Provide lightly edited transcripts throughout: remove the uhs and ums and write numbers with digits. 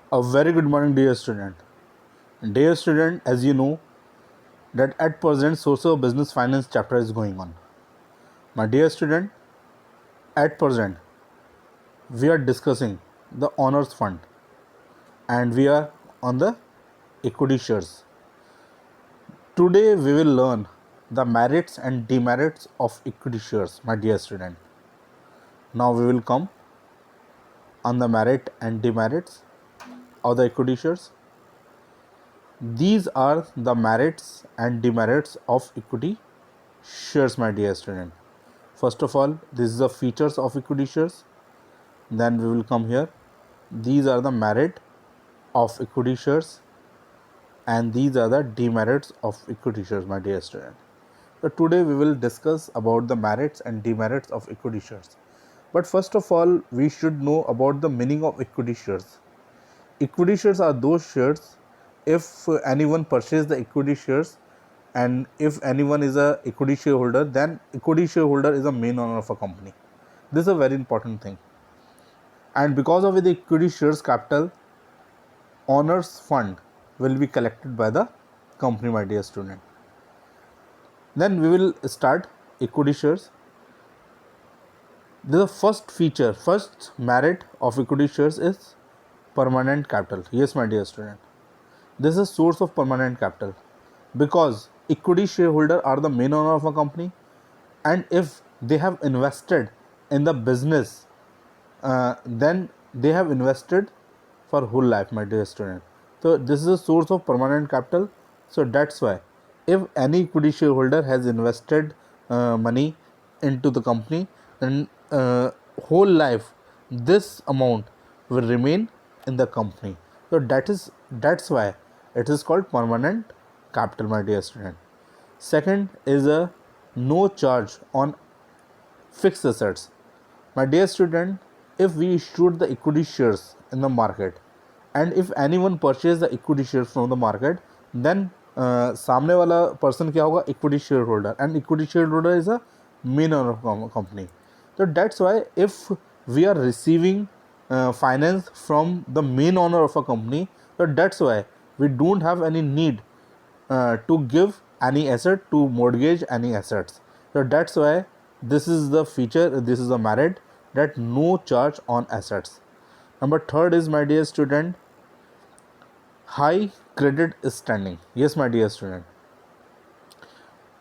A very good morning, dear student. Dear student, as you know, that at present Sources of Business Finance chapter is going on. My dear student, at present we are discussing the honors fund and we are on the equity shares. Today we will learn the merits and demerits of equity shares, my dear student. Now we will come on the merit and demerits of the equity shares. These are the merits and demerits of equity shares, my dear student. First of all, this is the features of equity shares. Then we will come here. These are the merit of equity shares and these are the demerits of equity shares, my dear student. So today we will discuss about the merits and demerits of equity shares. But first of all, we should know about the meaning of equity shares. Equity shares are those shares if anyone purchases the equity shares and if anyone is a equity shareholder, then equity shareholder is a main owner of a company. This is a very important thing. And because of the equity shares capital, owners fund will be collected by the company, my dear student. Then we will start equity shares. The first feature, first merit of equity shares is permanent capital. Yes, my dear student. This is a source of permanent capital because equity shareholder are the main owner of a company, and if they have invested in the business, then they have invested for whole life, my dear student. So this is a source of permanent capital. So that's why if any equity shareholder has invested money into the company, then whole life this amount will remain in the company. So that's why it is called permanent capital, my dear student. Second is a no charge on fixed assets. My dear student, if we issued the equity shares in the market and if anyone purchase the equity shares from the market, then सामने वाला person क्या होगा, equity shareholder, and equity shareholder is a main owner of company. So that's why if we are receiving finance from the main owner of a company, so that's why we don't have any need to give any asset to mortgage any assets. So that's why this is the feature, this is a merit, that no charge on assets. Number third is, my dear student, high credit standing. Yes, my dear student,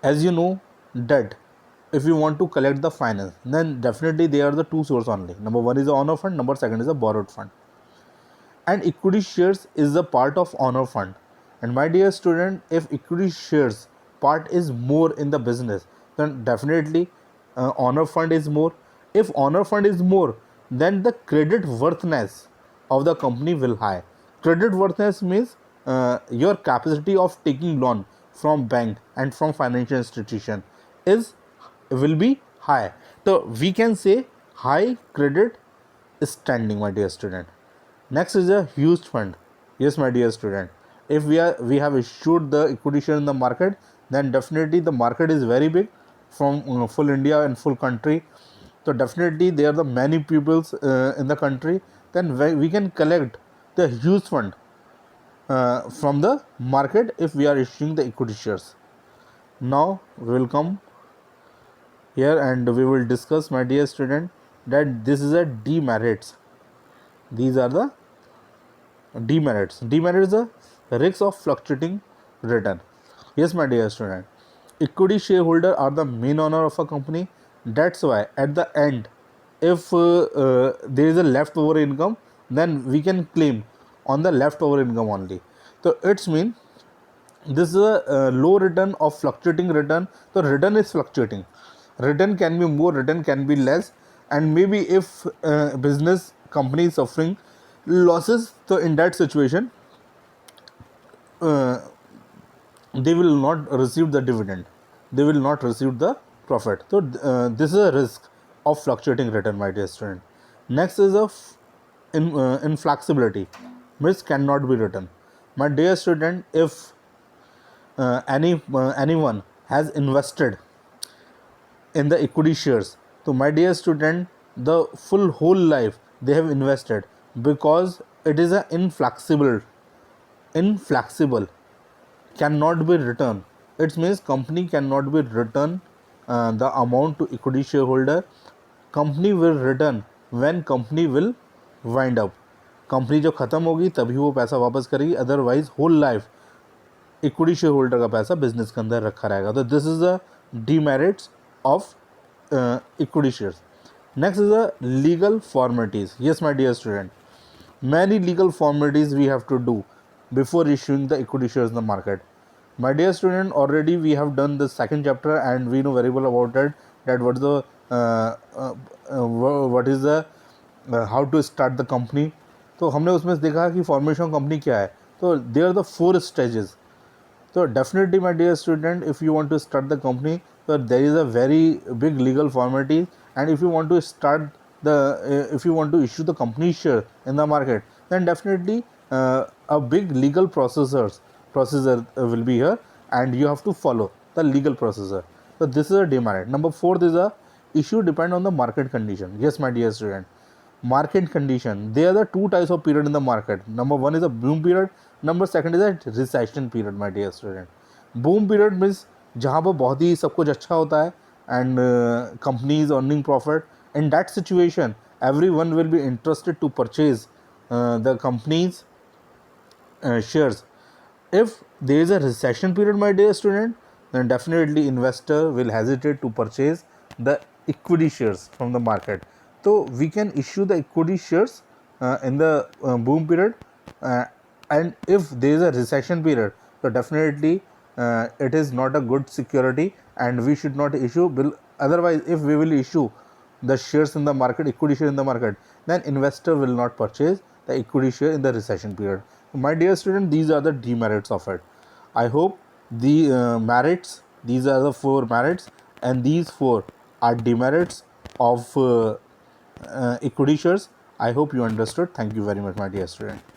as you know that if you want to collect the finance, then definitely they are the two sources only. Number one is the honor fund, number second is a borrowed fund, and equity shares is a part of honor fund. And my dear student, if equity shares part is more in the business, then definitely honor fund is more. If honor fund is more, then the credit worthiness of the company will high. Credit worthiness means your capacity of taking loan from bank and from financial institution is will be high. So we can say high credit standing, my dear student. Next is a huge fund. Yes, my dear student, if we have issued the equity share in the market, then definitely the market is very big from full India and full country. So definitely there are the many peoples in the country. Then we can collect the huge fund from the market if we are issuing the equity shares. Now we will come here and we will discuss, my dear student, that this is a demerits. These are the demerits. Demerits is the risk of fluctuating return. Yes, my dear student, equity shareholder are the main owner of a company. That's why at the end, if there is a leftover income, then we can claim on the leftover income only. So it's mean this is a low return of fluctuating return. So return is fluctuating. Return can be more, return can be less, and maybe if business company is suffering losses, so in that situation uh, they will not receive the dividend, they will not receive the profit. So this is a risk of fluctuating return, my dear student. Next is inflexibility, which cannot be written. My dear student, if anyone has invested in the equity shares, so my dear student, the full whole life they have invested, because it is a inflexible, cannot be returned. It means company cannot be return the amount to equity shareholder. Company will return when company will wind up. कंपनी जब ख़त्म होगी तभी वो पैसा वापस करेगी, otherwise whole life equity share holder का पैसा बिजनेस के अंदर रखा रहेगा. तो this is the demerits of equity shares. Next is the legal formalities. Yes my dear student, many legal formalities we have to do before issuing the equity shares in the market. My dear student, already we have done the second chapter and we know very well about it, that what is the how to start the company. तो हमने उसमें देखा कि formation of company क्या है. तो there the 4 stages. So definitely my dear student, if you want to start the company, so there is a very big legal formality, and if you want to start if you want to issue the company share in the market, then definitely a big legal procedure will be here, and you have to follow the legal procedure. So this is a demerit. Number 4 is a issue depend on the market condition. Yes my dear student, market condition, there are the 2 types of period in the market. Number 1 is a boom period, number 2 is a recession period. My dear student, boom period means जहाँ पर बहुत ही सब कुछ अच्छा होता है and company is earning profit. In that situation, everyone will be interested to purchase the company's shares. If there is a recession period, my dear student, then definitely investor will hesitate to purchase the equity shares from the market. So we can issue the equity shares in the boom period, and if there is a recession period, so definitely it is not a good security and we should not issue bill. Otherwise, if we will issue the shares in the market, equity share in the market, then investor will not purchase the equity share in the recession period. My dear student, these are the demerits of it. I hope the merits, these are the 4 merits, and these 4 are demerits of equity shares. I hope you understood. Thank you very much, my dear student.